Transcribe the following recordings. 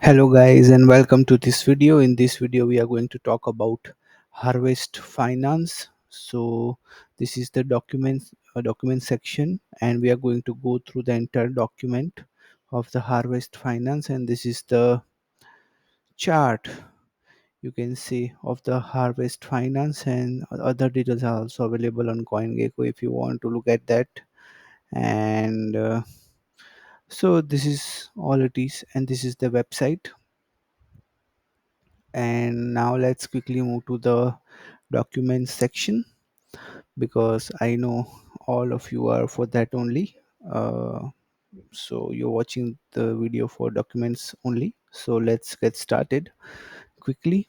Hello guys and welcome to this video. In this video we are going to talk about harvest finance. So this is the document section, and we are going to go through the entire document of the harvest finance, and this is the chart you can see of the harvest finance, and other details are also available on CoinGecko if you want to look at that. And so this is all it is, and this is the website. And now let's quickly move to the documents section, because I know all of you are for that only. So you're watching the video for documents only. So let's get started quickly.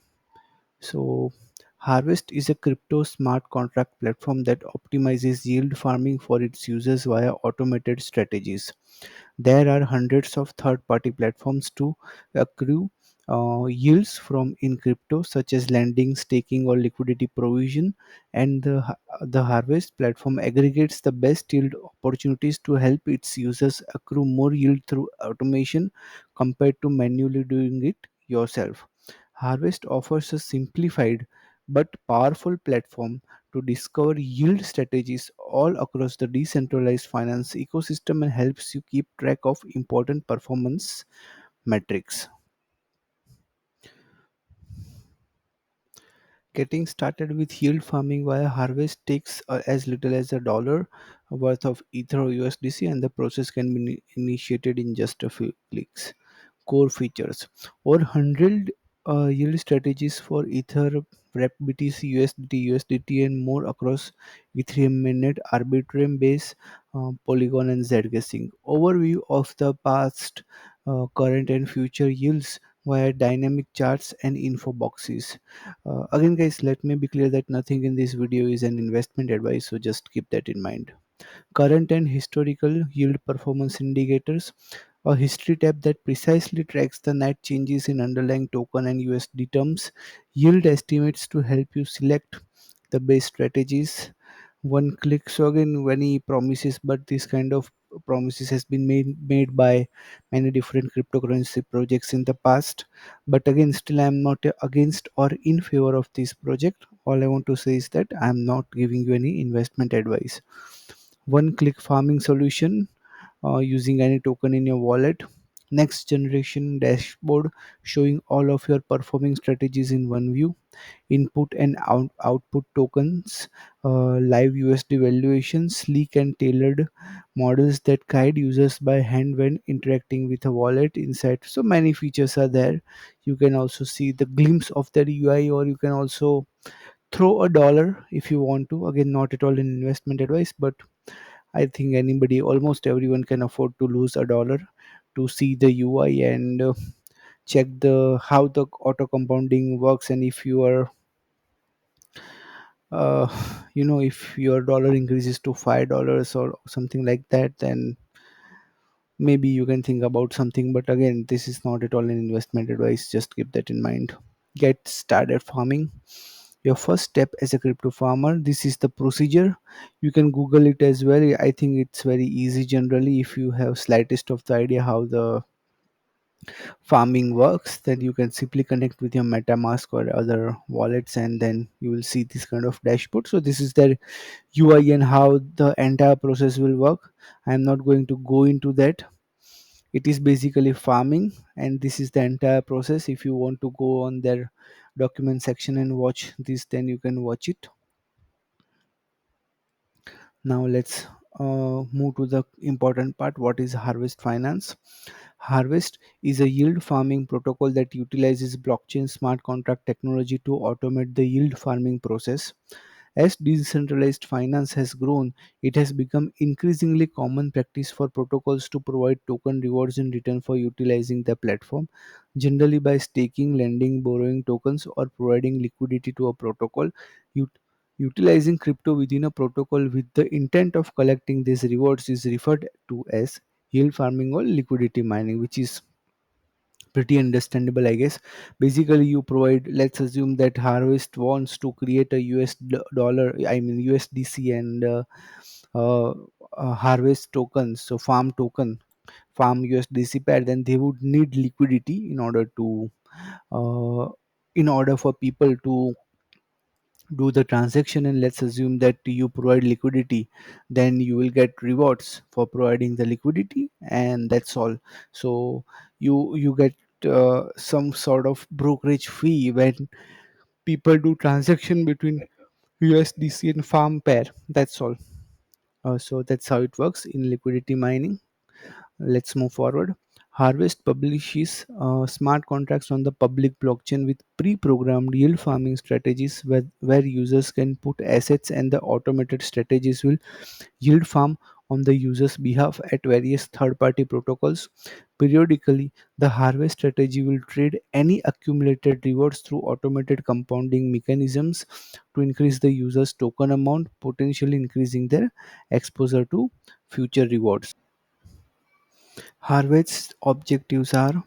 So Harvest is a crypto smart contract platform that optimizes yield farming for its users via automated strategies. There are hundreds of third-party platforms to accrue yields from in crypto, such as lending, staking, or liquidity provision. And the Harvest platform aggregates the best yield opportunities to help its users accrue more yield through automation compared to manually doing it yourself. Harvest offers a simplified but powerful platform to discover yield strategies all across the decentralized finance ecosystem and helps you keep track of important performance metrics. Getting started with yield farming via Harvest takes as little as $1 worth of Ether or USDC, and the process can be initiated in just a few clicks. Core features: over 100 yield strategies for Ether, Rep BTC, USDT, and more across Ethereum mainnet, Arbitrum base, Polygon, and Zcash. Overview of the past, current, and future yields via dynamic charts and info boxes. Again, guys, let me be clear that nothing in this video is an investment advice, so just keep that in mind. Current and historical yield performance indicators, a history tab that precisely tracks the net changes in underlying token and USD terms, yield estimates to help you select the best strategies. One click. So again, many promises, but this kind of promises has been made by many different cryptocurrency projects in the past. But again, still I am not against or in favor of this project. All I want to say is that I am not giving you any investment advice. One click farming solution, using any token in your wallet. Next generation dashboard showing all of your performing strategies in one view. Input and output tokens, live USD valuations, sleek and tailored models that guide users by hand when interacting with a wallet inside. So many features are there. You can also see the glimpse of the UI, or you can also throw $1 if you want to. Again, not at all an investment advice, but I think anybody, almost everyone, can afford to lose $1 to see the UI and check the how the auto compounding works. And if you are, uh, if your dollar increases to $5 or something like that, then maybe you can think about something. But again, this is not at all an investment advice. Just keep that in mind. Get started farming. Your first step as a crypto farmer, this is the procedure. You can google it as well. I think it's very easy generally. If you have slightest of the idea how the farming works, then you can simply connect with your MetaMask or other wallets, and then you will see this kind of dashboard. So this is the UI and how the entire process will work. I am not going to go into that. It is basically farming, and this is the entire process. If you want to go on their document section and watch this, then you can watch it. Now let's move to the important part. What is harvest finance? Harvest is a yield farming protocol that utilizes blockchain smart contract technology to automate the yield farming process. As decentralized finance has grown, it has become increasingly common practice for protocols to provide token rewards in return for utilizing the platform, generally by staking, lending, borrowing tokens, or providing liquidity to a protocol. Ut- Utilizing crypto within a protocol with the intent of collecting these rewards is referred to as yield farming or liquidity mining, which is pretty understandable, I guess. Basically, you provide, let's assume that Harvest wants to create a dollar, I mean USDC, and uh, Harvest tokens, so farm token. farm USDC pair, then they would need liquidity uh, in order for people to do the transaction. And let's assume that you provide liquidity, then you will get rewards for providing the liquidity, and that's all. So you get some sort of brokerage fee when people do transaction between USDC and farm pair. That's all. So that's how it works in liquidity mining. Let's move forward. Harvest publishes smart contracts on the public blockchain with pre-programmed yield farming strategies where users can put assets, and the automated strategies will yield farm on the user's behalf at various third-party protocols. Periodically, the harvest strategy will trade any accumulated rewards through automated compounding mechanisms to increase the user's token amount, potentially increasing their exposure to future rewards. Harvest's objectives are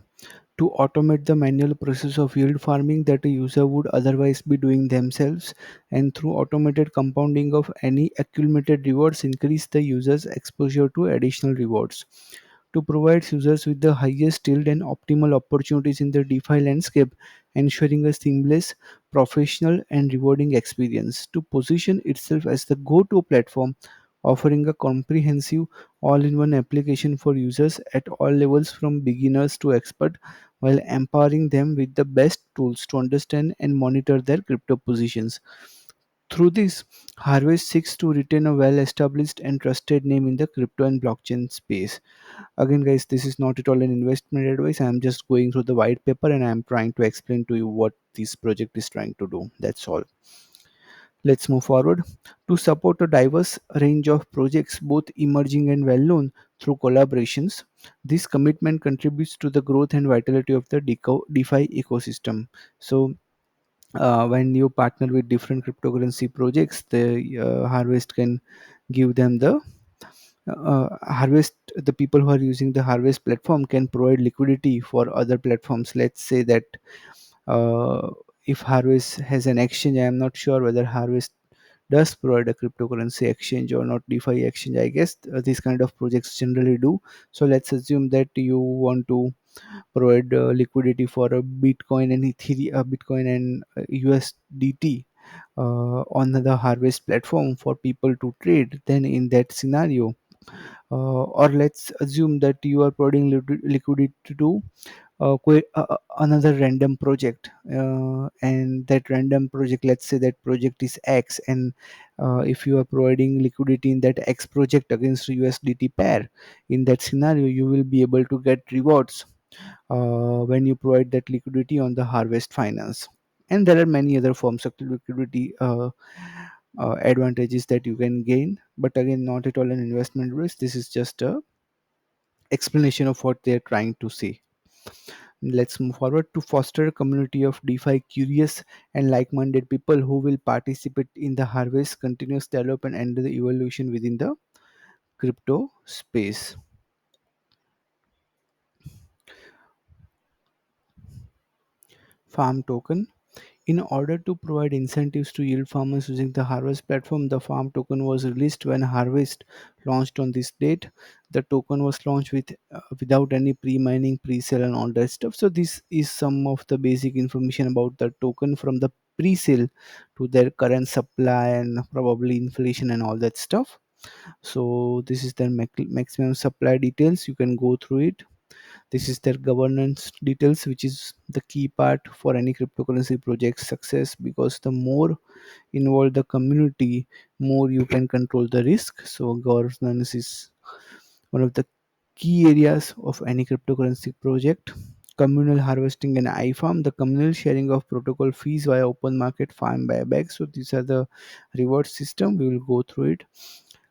to automate the manual process of yield farming that a user would otherwise be doing themselves, and through automated compounding of any accumulated rewards increase the user's exposure to additional rewards. To provide users with the highest yield and optimal opportunities in the DeFi landscape, ensuring a seamless, professional, and rewarding experience. To position itself as the go-to platform, offering a comprehensive all-in-one application for users at all levels from beginners to expert, while empowering them with the best tools to understand and monitor their crypto positions. Through this, Harvest seeks to retain a well established and trusted name in the crypto and blockchain space. Again, guys, this is not at all an investment advice. I am just going through the white paper and I am trying to explain to you what this project is trying to do. That's all. Let's move forward. To support a diverse range of projects, both emerging and well known, through collaborations, this commitment contributes to the growth and vitality of the DeFi ecosystem. So, when you partner with different cryptocurrency projects, the Harvest can give them the people who are using the Harvest platform can provide liquidity for other platforms. Let's say that uh, if Harvest has an exchange, I am not sure whether Harvest does provide a cryptocurrency exchange or not, DeFi exchange. I guess these kind of projects generally do. So let's assume that you want to provide liquidity for a Bitcoin and Bitcoin and USDT on the Harvest platform for people to trade. Then in that scenario, or let's assume that you are providing liquidity to another random project, and that random project, let's say that project is X, and if you are providing liquidity in that X project against USDT pair, in that scenario you will be able to get rewards when you provide that liquidity on the Harvest Finance. And there are many other forms of liquidity advantages that you can gain, but again, not at all an investment risk. This is just a explanation of what they're trying to say. Let's move forward. To foster a community of DeFi curious and like-minded people who will participate in the Harvest continuous development and the evolution within the crypto space. Farm token. In order to provide incentives to yield farmers using the Harvest platform, the farm token was released when Harvest launched on this date. The token was launched without any pre-mining, pre-sale, and all that stuff. So this is some of the basic information about the token from the pre-sale to their current supply and probably inflation and all that stuff. So this is their maximum supply details. You can go through it. This is their governance details, which is the key part for any cryptocurrency project success, because the more involved the community, more you can control the risk. So governance is one of the key areas of any cryptocurrency project. Communal harvesting and iFarm, the communal sharing of protocol fees via open market farm buyback. So these are the reward system. We will go through it.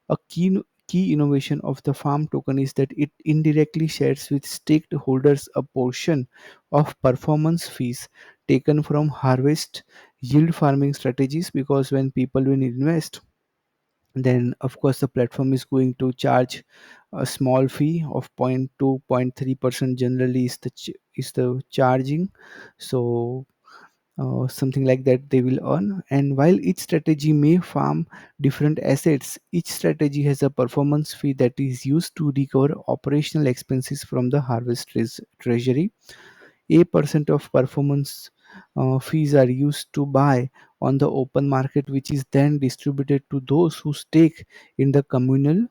A key innovation of the farm token is that it indirectly shares with stakeholders a portion of performance fees taken from harvest yield farming strategies, because when people will invest, then of course the platform is going to charge a small fee of 0.2 0.3% generally is the charging. So something like that they will earn. And while each strategy may farm different assets, each strategy has a performance fee that is used to recover operational expenses from the harvest treasury. A percent of performance fees are used to buy on the open market, which is then distributed to those who stake in the communal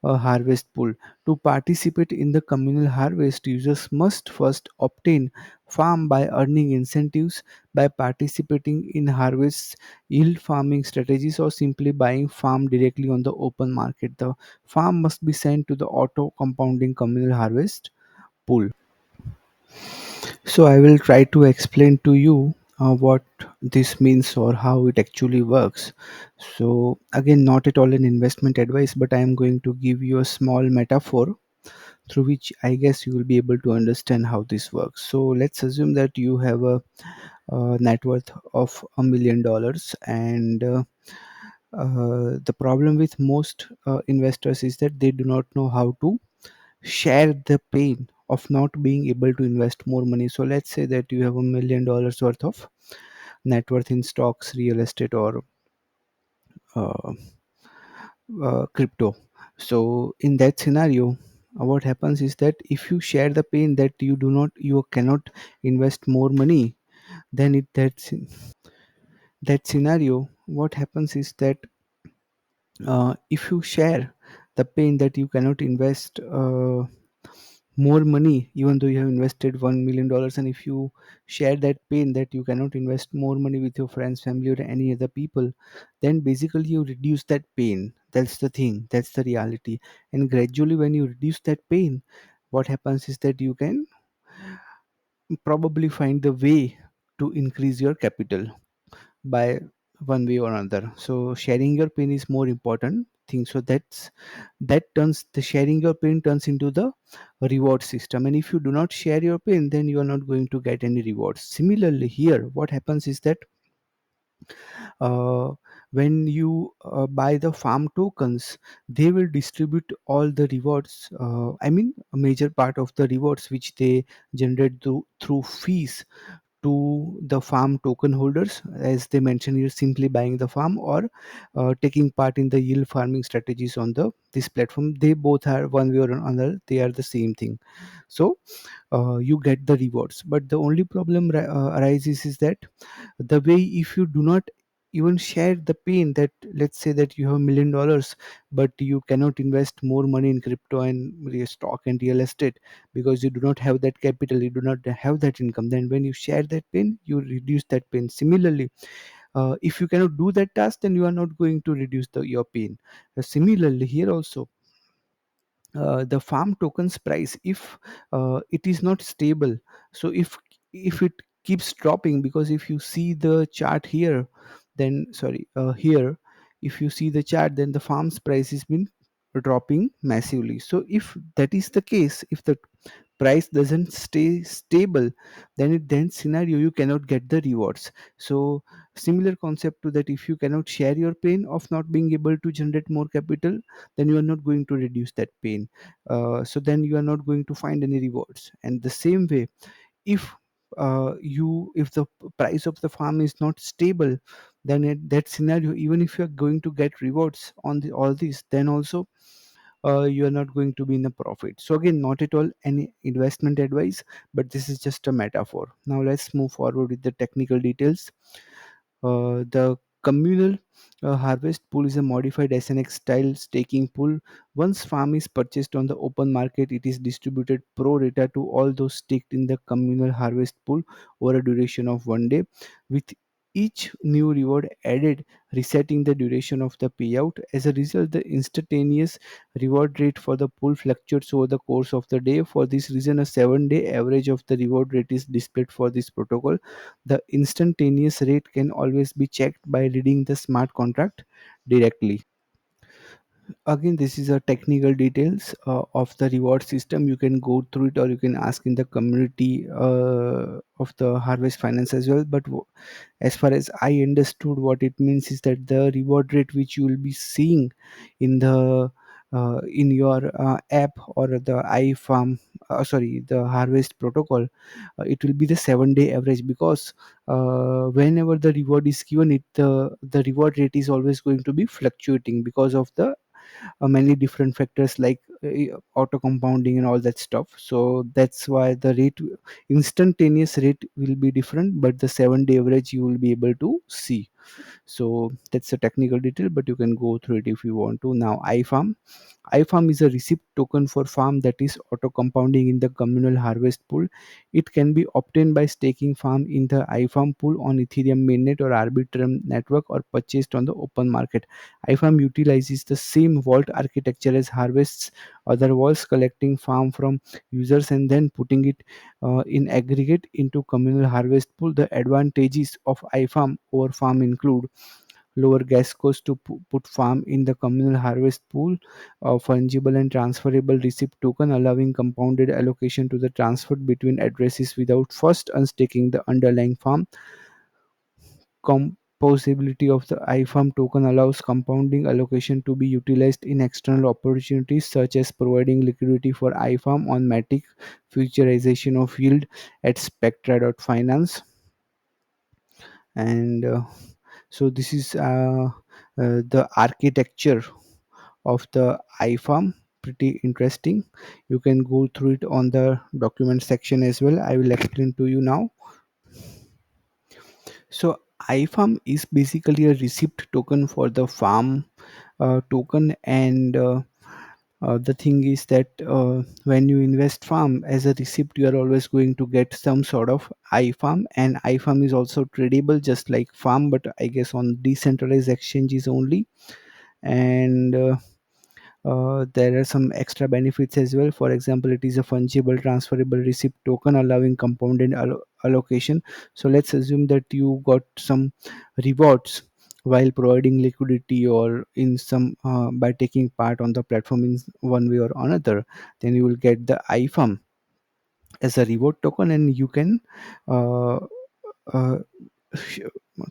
harvest pool. To participate in the communal harvest, users must first obtain farm by earning incentives by participating in harvest yield farming strategies or simply buying farm directly on the open market. The farm must be sent to the auto compounding communal harvest pool. So I will try to explain to you what this means or how it actually works. So again, not at all an investment advice, but I am going to give you a small metaphor through which I guess you will be able to understand how this works. So let's assume that you have a net worth of $1 million, and the problem with most investors is that they do not know how to share the pain of not being able to invest more money. So let's say that you have $1 million worth of net worth in stocks, real estate, or uh, crypto. So in that scenario, what happens is that if you share the pain that you cannot invest more money, then that scenario, what happens is that if you share the pain that you cannot invest more money even though you have invested $1 million, and if you share that pain that you cannot invest more money with your friends, family, or any other people, then basically you reduce that pain. That's the thing, that's the reality. And gradually when you reduce that pain, what happens is that you can probably find the way to increase your capital by one way or another. So sharing your pain is more important thing. So that turns the sharing your pain turns into the reward system, and if you do not share your pain, then you are not going to get any rewards. Similarly here, what happens is that uh, when you buy the farm tokens, they will distribute all the rewards, I mean a major part of the rewards which they generate through fees to the farm token holders, as they mention here, simply buying the farm or taking part in the yield farming strategies on the this platform. They both are one way or another, they are the same thing. So you get the rewards, but the only problem arises is that the way, if you do not even share the pain, that let's say that you have $1 million, but you cannot invest more money in crypto and stock and real estate because you do not have that capital, you do not have that income, then when you share that pain, you reduce that pain. Similarly, if you cannot do that task, then you are not going to reduce your pain. Similarly here also, the farm tokens price, if it is not stable, so if it keeps dropping, because if you see the chart here, then sorry here, if you see the chart, then the farm's price has been dropping massively. So if that is the case, if the price doesn't stay stable, then in that scenario you cannot get the rewards. So similar concept to that, if you cannot share your pain of not being able to generate more capital, then you are not going to reduce that pain. So then you are not going to find any rewards. And the same way, if if the price of the farm is not stable, then in that scenario, even if you are going to get rewards on all these, then also you are not going to be in a profit. So again, not at all any investment advice, but this is just a metaphor. Now let's move forward with the technical details. The communal harvest pool is a modified SNX style staking pool. Once farm is purchased on the open market, it is distributed pro rata to all those staked in the communal harvest pool over a duration of 1 day, with each new reward added resetting the duration of the payout. As a result, the instantaneous reward rate for the pool fluctuates over the course of the day. For this reason, a 7-day average of the reward rate is displayed for this protocol. The instantaneous rate can always be checked by reading the smart contract directly. Again, this is a technical details of the reward system. You can go through it or you can ask in the community of the harvest finance as well. But as far as I understood, what it means is that the reward rate which you will be seeing in the in your app or the iFarm, sorry, the harvest protocol, it will be the 7 day average, because whenever the reward is given, the reward rate is always going to be fluctuating because of the many different factors like auto compounding and all that stuff. So that's why the rate, instantaneous rate will be different, but the 7 day average you will be able to see. So that's a technical detail, but you can go through it if you want to. Now, iFarm is a receipt token for farm that is auto compounding in the communal harvest pool. It can be obtained by staking farm in the iFarm pool on Ethereum mainnet or Arbitrum network, or purchased on the open market. iFarm utilizes the same vault architecture as Harvest's other vaults, collecting farm from users and then putting it in aggregate into communal harvest pool. The advantages of iFarm over farm include lower gas cost to put farm in the communal harvest pool, fungible and transferable receipt token allowing compounded allocation to the transferred between addresses without first unstaking the underlying farm. Composability of the iFarm token allows compounding allocation to be utilized in external opportunities, such as providing liquidity for iFarm on Matic, futurization of yield at Spectra.finance. And so this is the architecture of the iFarm. Pretty interesting. You can go through it on the document section as well. I will explain to you now. So iFarm is basically a receipt token for the farm token, and the thing is that when you invest farm as a receipt, you are always going to get some sort of iFarm, and iFarm is also tradable just like farm, but I guess on decentralized exchanges only. And there are some extra benefits as well. For example, it is a fungible transferable receipt token allowing compounded allocation. So let's assume that you got some rewards while providing liquidity or in some by taking part on the platform in one way or another. Then you will get the iFarm as a reward token, and you can uh, uh, sh-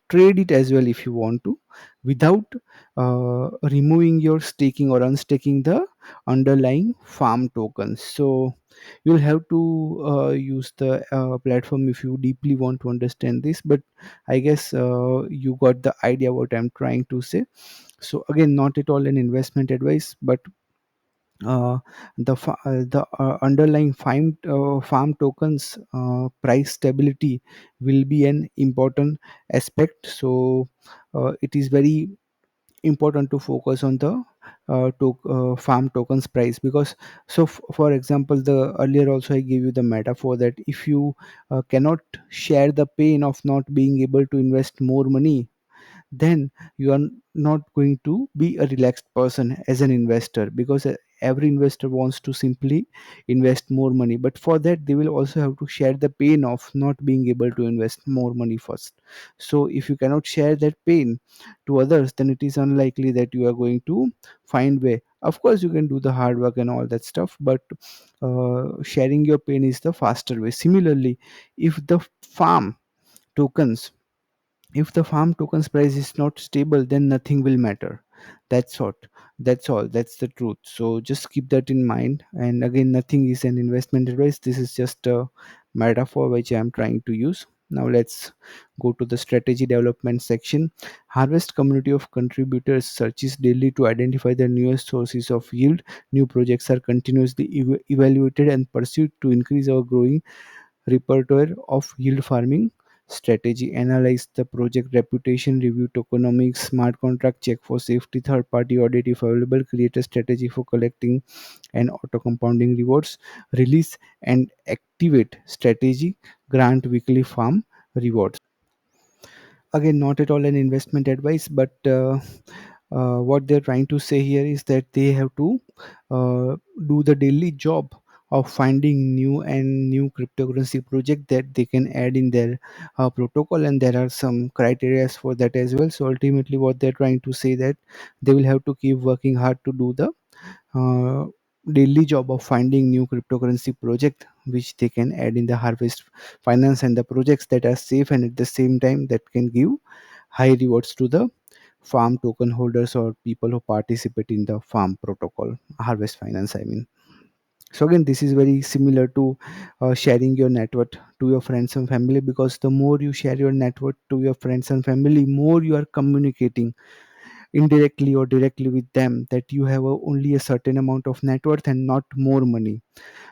trade it as well if you want to, without removing your staking or unstaking the underlying farm tokens. So you'll have to use the platform if you deeply want to understand this, but I guess you got the idea what I'm trying to say. So again, not at all an investment advice, but the underlying farm tokens price stability will be an important aspect. So it is very important to focus on the farm tokens price, because for example, the earlier also I gave you the metaphor that if you cannot share the pain of not being able to invest more money, then you are not going to be a relaxed person as an investor, because every investor wants to simply invest more money, but for that they will also have to share the pain of not being able to invest more money first. So if you cannot share that pain to others, then it is unlikely that you are going to find way. Of course you can do the hard work and all that stuff, but sharing your pain is the faster way. Similarly, if the farm tokens if the farm tokens price is not stable, then nothing will matter. That's all that's all that's the truth. So just keep that in mind. And again, nothing is an investment advice, this is just a metaphor which I am trying to use. Now let's go to the strategy development section. Harvest community of contributors searches daily to identify the newest sources of yield. New projects are continuously evaluated and pursued to increase our growing repertoire of yield farming strategy. Analyze the project reputation, review tokenomics, smart contract, check for safety, third party audit if available, create a strategy for collecting and auto compounding rewards, release and activate strategy, grant weekly farm rewards. Again, not at all an investment advice, but what they're trying to say here is that they have to uh, do the daily job of finding new cryptocurrency project that they can add in their protocol, and there are some criteria for that as well. So ultimately what they're trying to say that they will have to keep working hard to do the uh, daily job of finding new cryptocurrency project which they can add in the harvest finance, and the projects that are safe and at the same time that can give high rewards to the farm token holders or people who participate in the farm protocol, harvest finance, I mean. So again, this is very similar to sharing your net worth to your friends and family, because the more you share your net worth to your friends and family, more you are communicating indirectly or directly with them that you have only a certain amount of net worth and not more money.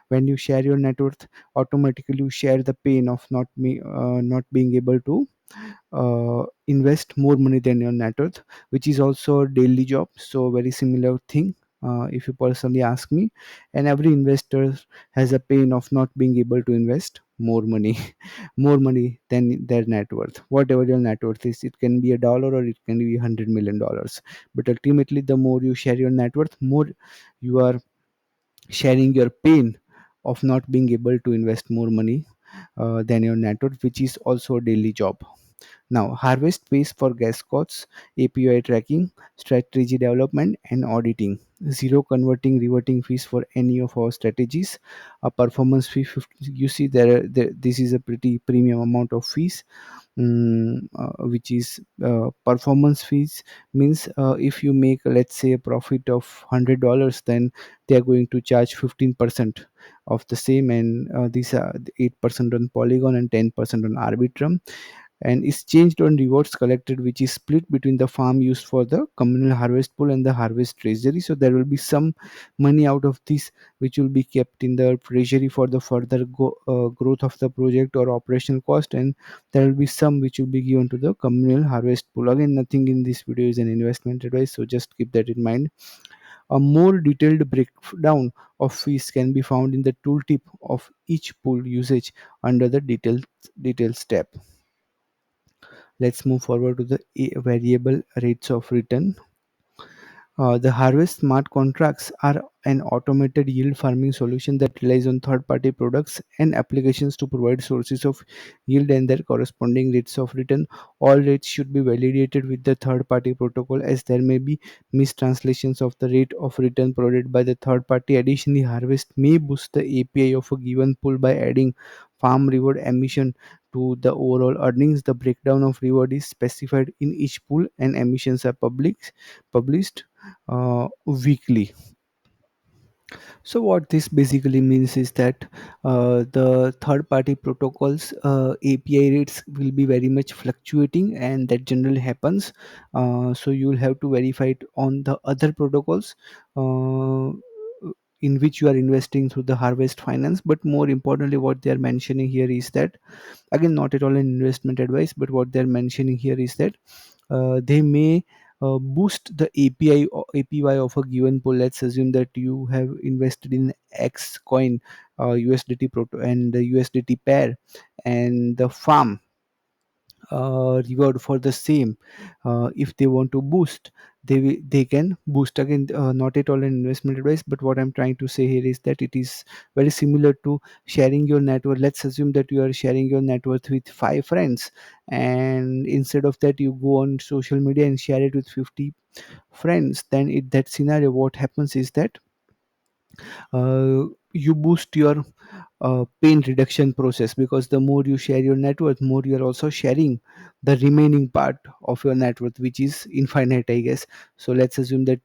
When you share your net worth, automatically you share the pain of not being able to invest more money than your net worth, which is also a daily job. So very similar thing, if you personally ask me. And every investor has a pain of not being able to invest more money more money than their net worth. Whatever your net worth is, it can be a dollar or it can be $100 million, but ultimately the more you share your net worth, more you are sharing your pain of not being able to invest more money than your net worth, which is also a daily job. Now, Harvest pays for gas costs, API tracking, strategy development, and auditing. Zero converting reverting fees for any of our strategies. A performance fee, 50, you see this is a pretty premium amount of fees, which is performance fees. Means if you make, let's say, a profit of $100, then they are going to charge 15% of the same, and these are 8% on Polygon and 10% on Arbitrum, and is changed on rewards collected, which is split between the farm used for the communal harvest pool and the harvest treasury. So there will be some money out of this which will be kept in the treasury for the further growth of the project or operational cost, and there will be some which will be given to the communal harvest pool. Again, nothing in this video is an investment advice, so just keep that in mind. A more detailed breakdown of fees can be found in the tooltip of each pool usage under the details tab. Let's move forward to the variable rates of return. The Harvest smart contracts are an automated yield farming solution that relies on third party products and applications to provide sources of yield and their corresponding rates of return. All rates should be validated with the third party protocol, as there may be mistranslations of the rate of return provided by the third party. Additionally, Harvest may boost the API of a given pool by adding farm reward emission to the overall earnings. The breakdown of reward is specified in each pool, and emissions are published weekly. So what this basically means is that the third party protocols API rates will be very much fluctuating, and that generally happens. So you will have to verify it on the other protocols uh, in which you are investing through the Harvest Finance. But more importantly, what they are mentioning here is that, again, not at all an investment advice, but what they're mentioning here is that they may boost the API or APY of a given pool. Let's assume that you have invested in X coin, USDT proto and the USDT pair, and the farm reward for the same. If they want to boost, they can boost. Again, not at all an investment advice, but what I'm trying to say here is that it is very similar to sharing your net worth. Let's assume that you are sharing your net worth with 5 friends, and instead of that you go on social media and share it with 50 friends. Then in that scenario, what happens is that you boost your pain reduction process, because the more you share your net worth, more you are also sharing the remaining part of your net worth, which is infinite, I guess. So let's assume that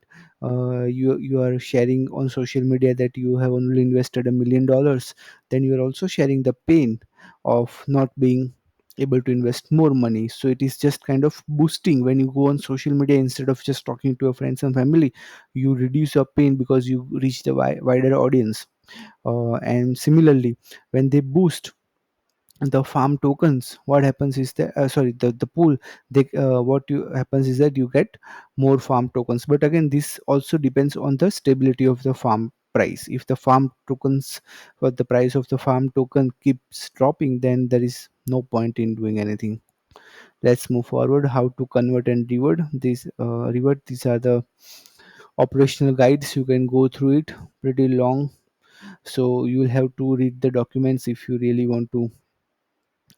you are sharing on social media that you have only invested $1 million. Then you are also sharing the pain of not being able to invest more money. So it is just kind of boosting. When you go on social media, instead of just talking to your friends and family, you reduce your pain because you reach the wider audience. And similarly, when they boost the farm tokens, what happens is that, sorry, the pool, they what you happens is that you get more farm tokens. But again, this also depends on the stability of the farm price. If the farm tokens, or the price of the farm token keeps dropping, then there is no point in doing anything. Let's move forward. How to convert and revert. These are the operational guides. You can go through it, pretty long, so you will have to read the documents if you really want to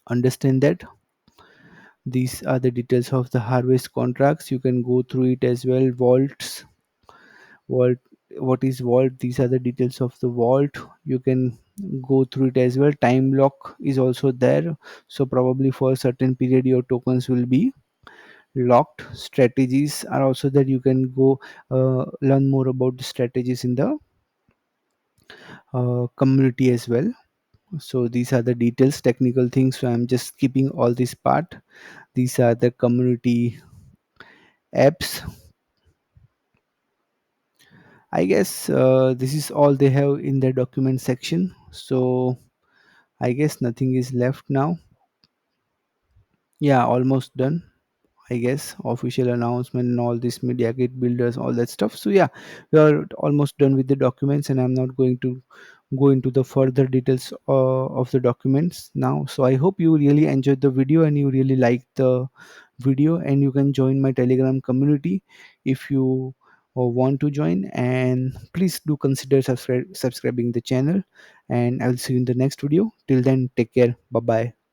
understand that. These are the details of the harvest contracts. You can go through it as well. Vault, what is vault? These are the details of the vault. You can go through it as well. Time lock is also there, so probably for a certain period your tokens will be locked strategies are also there. You can go learn more about the strategies in the community as well. So these are the details, technical things, so I'm just skipping all this part. These are the community apps. I guess this is all they have in the document section. So I guess nothing is left now. Yeah, almost done. I guess official announcement and all this media kit builders, all that stuff. So yeah, we are almost done with the documents, and I'm not going to go into the further details of the documents now. So I hope you really enjoyed the video and you really liked the video, and you can join my Telegram community if you want to join. And please do consider subscribing the channel. And I'll see you in the next video. Till then, take care. Bye bye.